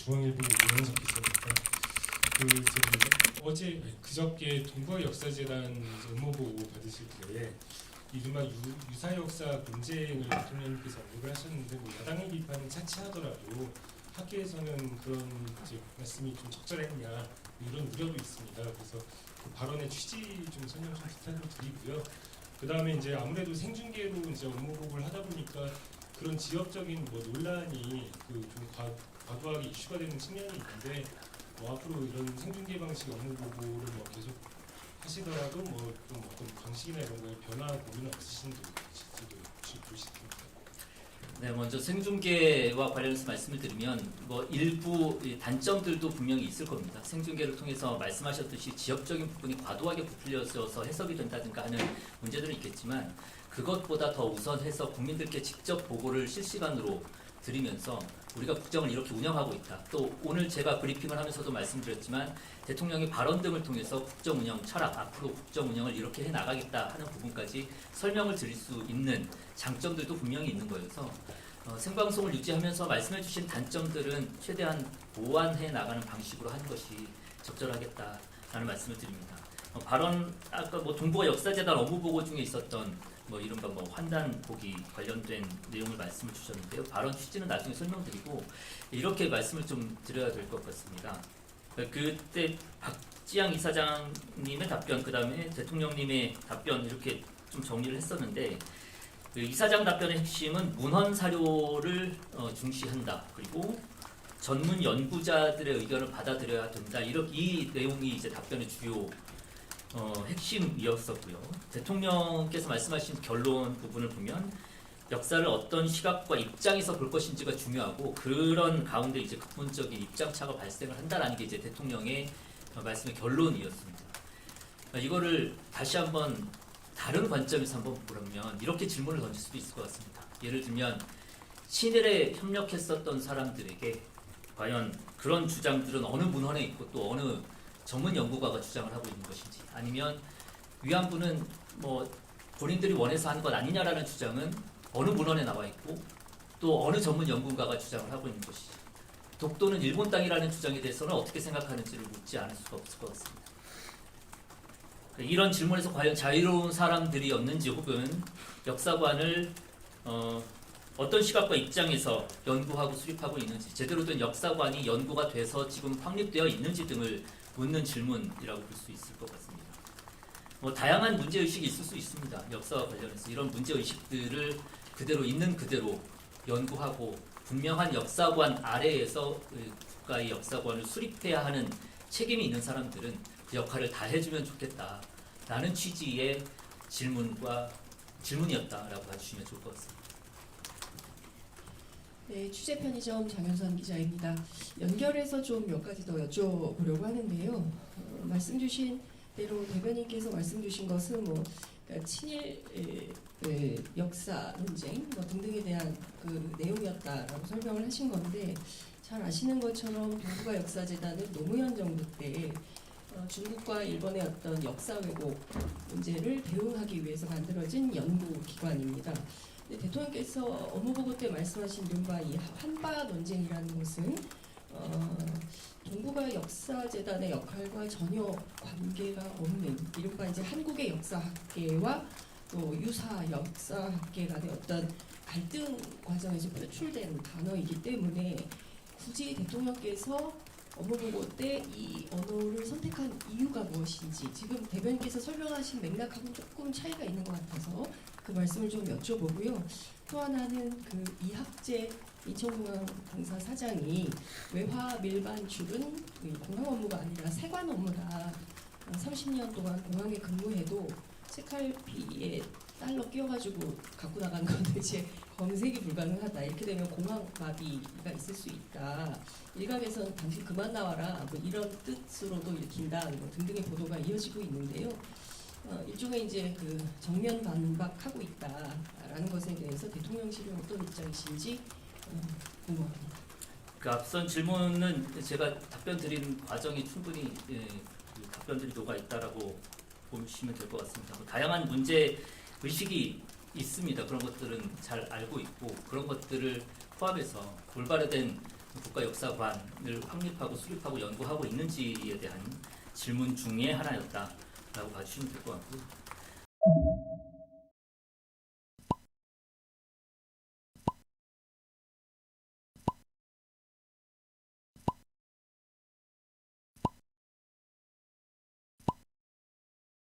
중앙일보 윤영석 기자입니다. 어제 그저께 동북아 역사재단 업무 보고 받으실 때 이른바 유사 역사 논쟁을 대통령님께서 언급을 하셨는데 뭐 야당의 비판은 차치하더라도 학계에서는 그런 말씀이 좀 적절했냐 이런 우려도 있습니다. 그래서 그 발언의 취지 좀 설명 좀 부탁을 드리고요. 그 다음에 이제 아무래도 생중계로 이제 업무 보고를 하다 보니까 그런 지역적인 뭐 논란이 좀 과도하게 이슈가 되는 측면이 있는데 앞으로 이런 생중계 방식 업무 보고를 뭐 계속 하시더라도 뭐 좀 어떤 방식이나 이런 거에 변화 고민은 없으신지도 보시겠습니다. 네, 먼저 생중계와 관련해서 말씀을 드리면 뭐 일부 단점들도 분명히 있을 겁니다. 생중계를 통해서 말씀하셨듯이 지역적인 부분이 과도하게 부풀려져서 해석이 된다든가 하는 문제들은 있겠지만 그것보다 더 우선해서 국민들께 직접 보고를 실시간으로 드리면서 우리가 국정을 이렇게 운영하고 있다. 또 오늘 제가 브리핑을 하면서도 말씀드렸지만 대통령의 발언 등을 통해서 국정 운영 철학, 앞으로 국정 운영을 이렇게 해나가겠다 하는 부분까지 설명을 드릴 수 있는 장점들도 분명히 있는 거여서 생방송을 유지하면서 말씀해 주신 단점들은 최대한 보완해 나가는 방식으로 하는 것이 적절하겠다라는 말씀을 드립니다. 발언 아까 뭐 동북아 역사재단 업무 보고 중에 있었던 뭐 이른바 뭐 환단 보기 관련된 내용을 말씀을 주셨는데요. 발언 취지는 나중에 설명드리고 이렇게 말씀을 좀 드려야 될 것 같습니다. 그때 박지양 이사장님의 답변, 그 다음에 대통령님의 답변 이렇게 좀 정리를 했었는데 그 이사장 답변의 핵심은 문헌 사료를 중시한다. 그리고 전문 연구자들의 의견을 받아들여야 된다. 이 내용이 이제 답변의 주요 핵심이었었고요. 대통령께서 말씀하신 결론 부분을 보면 역사를 어떤 시각과 입장에서 볼 것인지가 중요하고 그런 가운데 이제 근본적인 입장차가 발생을 한다라는 게 이제 대통령의 말씀의 결론이었습니다. 이거를 다시 한번 다른 관점에서 한번 보려면 이렇게 질문을 던질 수도 있을 것 같습니다. 예를 들면 친일에 협력했었던 사람들에게 과연 그런 주장들은 어느 문헌에 있고 또 어느 전문 연구가가 주장을 하고 있는 것인지, 아니면 위안부는 뭐 본인들이 원해서 한 것 아니냐라는 주장은 어느 문헌에 나와 있고 또 어느 전문 연구가가 주장을 하고 있는 것이지, 독도는 일본 땅이라는 주장에 대해서는 어떻게 생각하는지를 묻지 않을 수가 없을 것 같습니다. 이런 질문에서 과연 자유로운 사람들이었는지 혹은 역사관을 어떤 시각과 입장에서 연구하고 수립하고 있는지, 제대로 된 역사관이 연구가 돼서 지금 확립되어 있는지 등을 묻는 질문이라고 볼 수 있을 것 같습니다. 뭐 다양한 문제의식이 있을 수 있습니다. 역사와 관련해서 이런 문제의식들을 그대로 있는 그대로 연구하고 분명한 역사관 아래에서 국가의 역사관을 수립해야 하는 책임이 있는 사람들은 그 역할을 다 해주면 좋겠다라는 취지의 질문이었다라고 봐주시면 좋을 것 같습니다. 네, 취재 편의점 장현선 기자입니다. 연결해서 좀 몇 가지 더 여쭤보려고 하는데요. 말씀 주신 대로 대변인께서 말씀 주신 것은 뭐 그러니까 친일 역사 논쟁 뭐 등등에 대한 그 내용이었다라고 설명을 하신 건데, 잘 아시는 것처럼 동북아 역사재단은 노무현 정부 때 중국과 일본의 어떤 역사 왜곡 문제를 대응하기 위해서 만들어진 연구기관입니다. 대통령께서 업무보고 때 말씀하신 이른바 이 한바 논쟁이라는 것은 동북아 역사재단의 역할과 전혀 관계가 없는 이른바 이제 한국의 역사학계와 또 유사 역사학계 간의 어떤 갈등 과정에서 표출된 단어이기 때문에 굳이 대통령께서 업무보고 때 이 언어를 선택한 이유가 무엇인지 지금 대변인께서 설명하신 맥락하고는 조금 차이가 있는 것 같아서 그 말씀을 좀 여쭤보고요. 또 하나는 그 이학재 인천공항 공사 사장이 외화 밀반출은 공항 업무가 아니라 세관 업무다. 30년 동안 공항에 근무해도 책갈피에 달러 끼워가지고 갖고 나간 건데 이제 검색이 불가능하다. 이렇게 되면 공항 마비가 있을 수 있다. 일각에서는 당신 그만 나와라. 뭐 이런 뜻으로도 읽힌다. 뭐 등등의 보도가 이어지고 있는데요. 일종의 이제 그 정면 반박하고 있다라는 것에 대해서 대통령실은 어떤 입장이신지 궁금합니다. 그 앞선 질문은 제가 답변 드린 과정이 충분히 그 답변들이 녹아 있다라고 보시면 될 것 같습니다. 뭐 다양한 문제 의식이 있습니다. 그런 것들은 잘 알고 있고 그런 것들을 포함해서 올바르된 국가 역사관을 확립하고 수립하고 연구하고 있는지에 대한 질문 중에 하나였다라고 봐주시면 될 것 같고요.